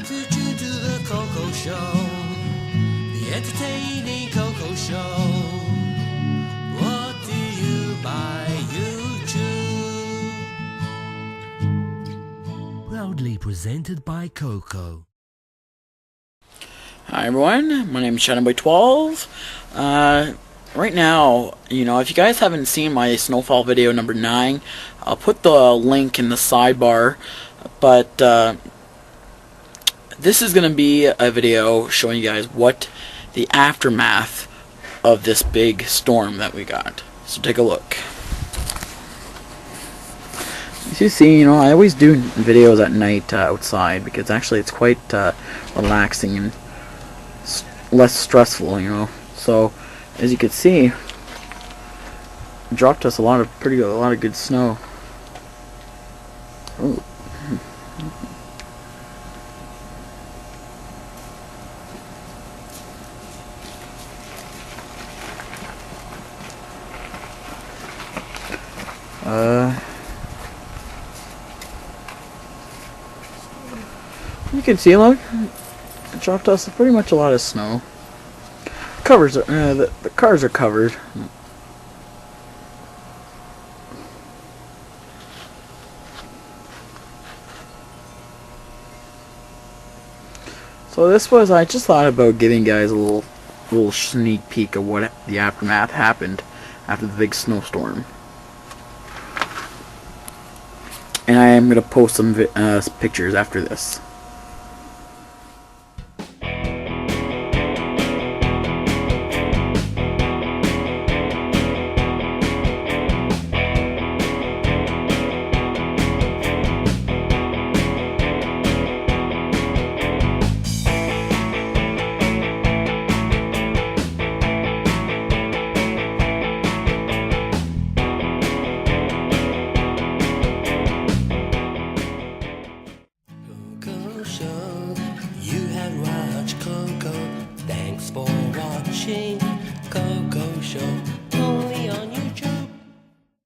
to tune to the Coco Show, the entertaining Coco Show. What do you buy, you choose? Proudly presented by Coco. Hi everyone, my name is Chathamboy12. Right now, if you guys haven't seen my snowfall video number 9, I'll put the link in the sidebar, but this is going to be a video showing you guys what the aftermath of this big storm that we got. So take a look. As you see, I always do videos at night outside because actually it's quite relaxing and less stressful, So as you can see, it dropped us a lot of good snow. Ooh. You can see, look, it dropped us pretty much a lot of snow. Covers are, the cars are covered. So this was, I just thought about giving you guys a little sneak peek of what the aftermath happened after the big snowstorm. And I am going to post some pictures after this. You have watched Coco. Thanks for watching.